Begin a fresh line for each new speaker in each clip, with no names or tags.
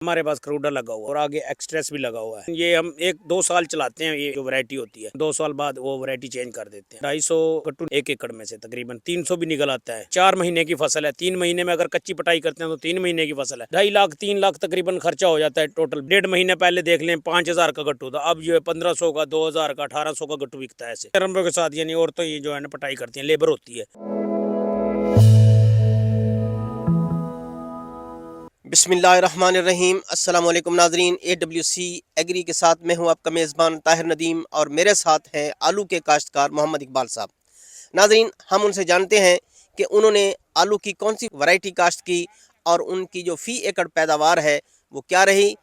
हमारे पास करूडा लगा हुआ है और आगे एक्सट्रेस भी लगा हुआ है। ये हम 1-2 साल चलाते हैं। ये जो वैरायटी होती है 2 साल बाद वो वैरायटी चेंज कर देते हैं। 250 कट्टू 1 एकड़ में से तकरीबन 300 भी निकल आता है। 4 महीने की फसल है। 3 महीने में अगर कच्ची पटाई करते हैं तो 3 महीने की फसल है। 2.5 लाख 3 लाख तकरीबन खर्चा हो जाता है टोटल। 1.5 महीने पहले देख लें 5,000 का गट्टू था, अब जो है 1500 का, 2,000 का, 1800 का गट्टू बिकता है। ऐसे रंबों के साथ यानी और तो ये जो है ना पटाई करती है, लेबर होती है।
बिस्मिल्लाहिर्रहमानिर्रहीम। अस्सलाम वालेकुम नाजरीन, AWC एग्री के साथ मैं हूं आपका मेज़बान ताहिर नदीम और मेरे साथ हैं आलू के काश्तकार मोहम्मद इकबाल साहब। नाजरीन, हम उनसे जानते हैं कि उन्होंने आलू की कौन सी वैरायटी काश्त की और उनकी जो फ़ी एकड़ पैदावार है वो क्या रही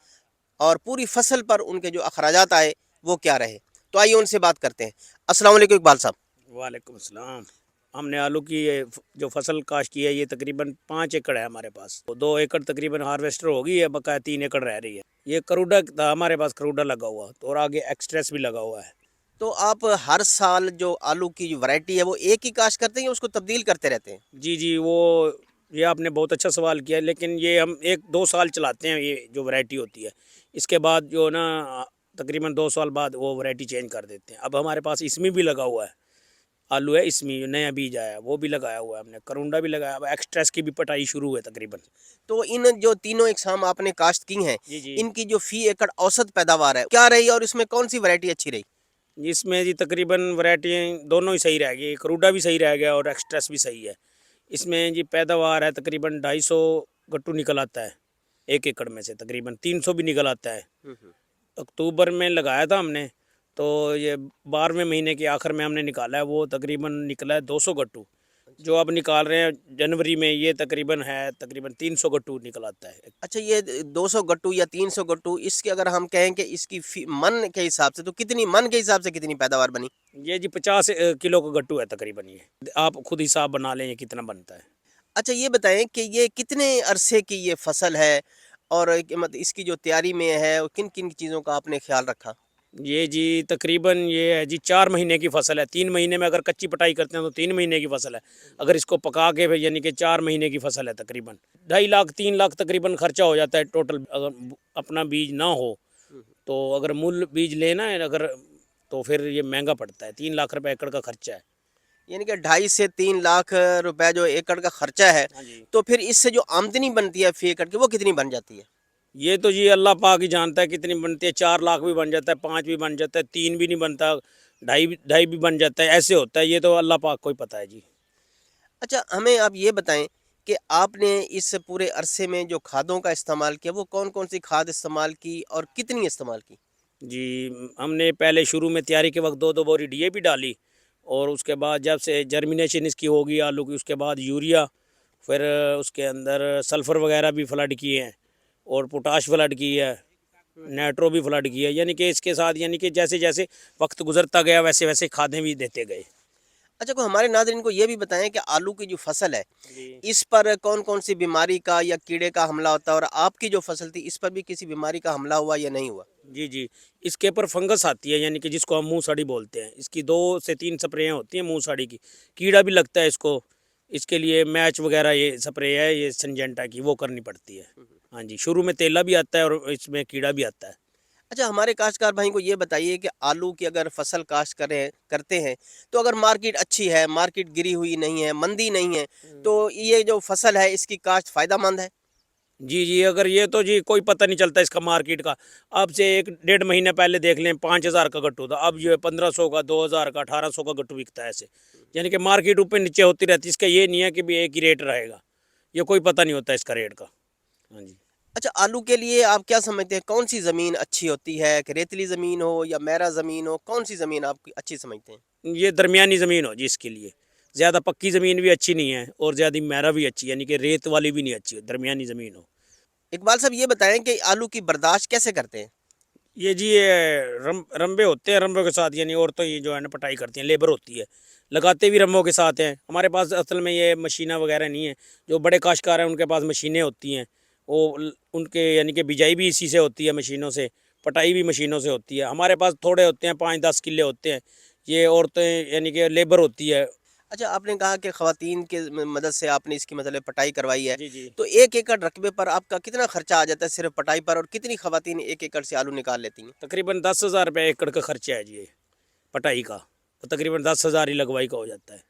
और पूरी फसल पर उनके जो अखराजात आए वो क्या रहे। तो आइए उनसे बात करते हैं। अस्सलाम वालेकुम इकबाल साहब।
वालेकुम अस्सलाम। हमने आलू की ये जो फसल काश्त की है ये तकरीबन 5 एकड़ है हमारे पास। तो 2 एकड़ तकरीबन हार्वेस्टर हो गई है, बकाया 3 एकड़ रह रही है। ये करूडा था, हमारे पास करूडा लगा हुआ तो और आगे एक्सट्रेस भी लगा हुआ है।
तो आप हर साल जो आलू की जो वैरायटी है वो एक ही काश्त करते हैं या उसको तब्दील करते रहते हैं?
जी जी, वो ये आपने बहुत अच्छा सवाल किया, लेकिन ये हम 1-2 साल चलाते हैं ये जो वैरायटी होती है। इसके बाद जो ना तकरीबन 2 साल बाद वो वैरायटी चेंज कर देते हैं। अब हमारे पास इसमें भी लगा हुआ है आलू है, इसमें जो नया बीज आया है वो भी लगाया हुआ है हमने, करूंडा भी लगाया। अब एक्सट्रेस की भी पटाई शुरू है तकरीबन।
तो इन जो तीनों इकसाम आपने काश्त की हैं,
जी जी,
इनकी जो फी एकड़ औसत पैदावार है क्या रही और इसमें कौन सी वैरायटी अच्छी रही?
इसमें जी तकरीबन वैरायटी दोनों ही सही रह गई, करूडा भी सही रह गया और एक्सट्रेस भी सही है। इसमें जी पैदावार है तकरीबन 250 गट्टू निकल आता है 1 एकड़ में से, तकरीबन 300 भी निकल आता है। अक्टूबर में लगाया था हमने, तो ये 12वें महीने के आखिर में हमने निकाला है, वो तकरीबन निकला है 200 गट्टू। जो अब निकाल रहे हैं जनवरी में ये तकरीबन 300 गट्टू निकल आता है।
अच्छा, ये 200 गट्टू या 300 गट्टू, इसके अगर हम कहें कि इसकी मन के हिसाब से तो कितनी मन के हिसाब से कितनी पैदावार बनी?
ये जी 50 किलो का गट्टू है तकरीबन। ये आप खुद हिसाब बना लें ये कितना बनता है।
अच्छा, ये बताएं कि ये कितने अरसे की ये फसल है और मतलब इसकी जो तैयारी में है और किन किन चीज़ों का आपने ख्याल रखा?
ये जी तकरीबन ये है जी 4 महीने की फसल है। 3 महीने में अगर कच्ची पटाई करते हैं तो 3 महीने की फसल है। अगर इसको पका के फिर यानी कि 4 महीने की फसल है तकरीबन। 2.5 लाख 3 लाख तकरीबन खर्चा हो जाता है टोटल, अगर अपना बीज ना हो तो। अगर मूल बीज लेना है अगर, तो फिर ये महंगा पड़ता है। 3 लाख रुपए एकड़ का खर्चा है।
यानी कि 2.5 से 3 लाख रुपए जो एकड़ का खर्चा है,
हाँ जी,
तो फिर इससे जो आमदनी बनती है फी एकड़ की वो कितनी बन जाती है?
ये तो जी अल्लाह पाक ही जानता है कितनी बनती है। 4 लाख भी बन जाता है, 5 भी बन जाता है, 3 भी नहीं बनता, ढाई भी बन जाता है, ऐसे होता है। ये तो अल्लाह पाक को ही पता है जी।
अच्छा, हमें आप ये बताएं कि आपने इस पूरे अरसे में जो खादों का इस्तेमाल किया वो कौन-कौन सी खाद इस्तेमाल की और कितनी इस्तेमाल की?
जी, हमने पहले शुरू में तैयारी के वक्त 2-2 बोरी DAP डाली और उसके बाद जब से जर्मिनेशन इसकी होगी आलू की, उसके बाद यूरिया, फिर उसके अंदर सल्फ़र वगैरह भी फ्लड किए हैं और पोटाश फ्लड की है, नाइट्रो भी फ्लड की है। यानी कि इसके साथ यानी कि जैसे जैसे वक्त गुजरता गया वैसे वैसे खादें भी देते गए।
अच्छा, को हमारे नाज़रीन को ये भी बताएं कि आलू की जो फसल है,
जी
इस पर कौन-कौन सी बीमारी का या कीड़े का हमला होता है और आपकी जो फसल थी इस पर भी किसी बीमारी का हमला हुआ या नहीं हुआ?
जी जी, इसके ऊपर फंगस आती है, यानी कि जिसको हम मुँह सड़ी बोलते हैं। इसकी 2 से 3 स्प्रेयाँ होती हैं मुँह सड़ी की। कीड़ा भी लगता है इसको, इसके लिए मैच वगैरह ये स्प्रे है ये सिंजेंटा की, वो करनी पड़ती है। हाँ जी, शुरू में तेला भी आता है और इसमें कीड़ा भी आता है।
अच्छा, हमारे काश्तकार भाई को ये बताइए कि आलू की अगर फसल काश्त करते हैं, तो अगर मार्केट अच्छी है, मार्केट गिरी हुई नहीं है, मंदी नहीं है, तो ये जो फसल है इसकी काश्त फ़ायदेमंद है?
जी जी, अगर ये तो जी कोई पता नहीं चलता इसका मार्केट का। अब से 1-1.5 महीने पहले देख लें 5,000 का गट्टू था, अब जो है 1500 का, 2,000 का, 1800 का गट्टू बिकता है ऐसे। यानी कि मार्केट ऊपर नीचे होती रहती है। इसका ये नहीं है कि भी एक ही रेट रहेगा, ये कोई पता नहीं होता इसका रेट का। हाँ जी।
अच्छा, आलू के लिए आप क्या समझते हैं कौन सी ज़मीन अच्छी होती है कि रेतीली ज़मीन हो या मैरा ज़मीन हो, कौन सी ज़मीन आप अच्छी समझते हैं?
ये दरमियानी ज़मीन हो जी इसके लिए। ज़्यादा पक्की ज़मीन भी अच्छी नहीं है और ज़्यादा मैरा भी अच्छी, यानी कि रेत वाली भी नहीं अच्छी, दरमियानी ज़मीन हो।
इकबाल साहब, ये बताएं कि आलू की बर्दाश्त कैसे करते हैं?
ये जी ये रंबे होते हैं, रंबों के साथ यानी औरतें ये जो है ना पटाई करती हैं, लेबर होती है। लगाते भी रंबों के साथ हैं। हमारे पास असल में ये मशीनें वगैरह नहीं है। जो बड़े काश्तकार हैं उनके पास मशीनें होती हैं, वो उनके यानी कि बिजाई भी इसी से होती है मशीनों से, पटाई भी मशीनों से होती है। हमारे पास थोड़े होते हैं, 5-10 किले होते हैं। ये औरतें यानी कि लेबर होती है।
अच्छा, आपने कहा कि ख़वातीन के मदद से आपने इसकी मतलब पटाई करवाई है,
जी जी।
तो 1 एकड़ रकबे पर आपका कितना खर्चा आ जाता है सिर्फ पटाई पर, और कितनी ख़वातीन 1 एकड़ से आलू निकाल लेती हैं?
तकरीबन 10,000 रुपये एकड़ का खर्चा है जी ये पटाई का, तो तकरीबन 10,000 ही लगवाई का हो जाता है।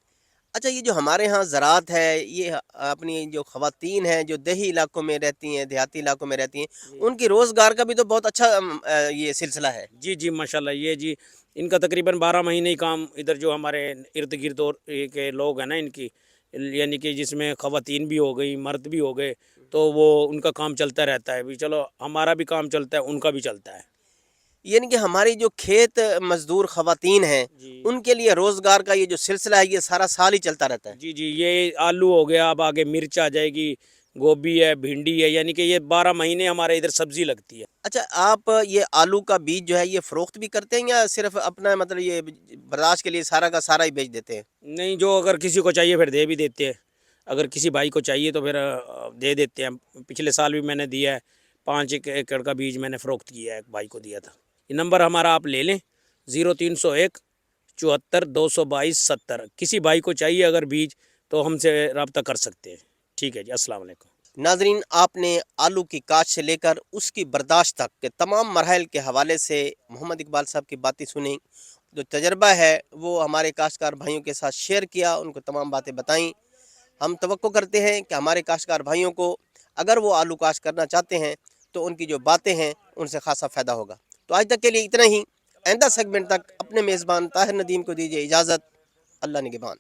अच्छा, ये जो हमारे यहाँ ज़राअत है, ये अपनी जो ख़वातीन हैं, जो देही इलाकों में रहती हैं, देहाती इलाकों में रहती हैं,
जी
उनकी रोज़गार का भी तो बहुत अच्छा ये सिलसिला है।
जी जी माशाल्लाह, ये जी इनका तकरीबन 12 महीने ही काम इधर जो हमारे इर्द गिर्द और ये के लोग हैं ना इनकी, यानी कि जिसमें ख़वातीन भी हो गई मर्द भी हो गए, तो वो उनका काम चलता रहता है। भी चलो हमारा भी काम चलता है, उनका भी चलता है।
यानी कि हमारी जो खेत मज़दूर ख़वातीन हैं,
जी
उनके लिए रोज़गार का ये जो सिलसिला है, ये सारा साल ही चलता रहता है।
जी जी, ये आलू हो गया, अब आगे मिर्च आ जाएगी, गोभी है, भिंडी है, यानी कि ये 12 महीने हमारे इधर सब्जी लगती है।
अच्छा, आप ये आलू का बीज जो है, ये फ़रोख्त भी करते हैं या सिर्फ़ अपना मतलब ये बर्दाश्त के लिए सारा का सारा ही बेच देते हैं?
नहीं, जो अगर किसी को चाहिए फिर दे भी देते हैं। अगर किसी भाई को चाहिए तो फिर दे देते हैं। पिछले साल भी मैंने दिया है, 5 एकड़ का बीज मैंने फ़रोख्त किया है, एक भाई को दिया था। ये नंबर हमारा आप ले लें, 0301 74 222 70। किसी भाई को चाहिए अगर बीज तो हमसे रब्ता कर सकते हैं। ठीक है जी, अस्सलाम वालेकुम।
नाज़रीन, आपने आलू की काश्त से लेकर उसकी बर्दाश्त तक के तमाम मराहिल के हवाले से मोहम्मद इकबाल साहब की बातें सुनी। जो तजर्बा है वो हमारे काश्तकार भाइयों के साथ शेयर किया, उनको तमाम बातें बताईं। हम तवक्को करते हैं कि हमारे काश्तकार भाइयों को अगर वो आलू काश्त करना चाहते हैं तो उनकी जो बातें हैं उनसे खासा फ़ायदा होगा। तो आज तक के लिए इतना ही। आइंदा सेगमेंट तक अपने मेज़बान ताहिर नदीम को दीजिए इजाज़त। अल्लाह निगहबान।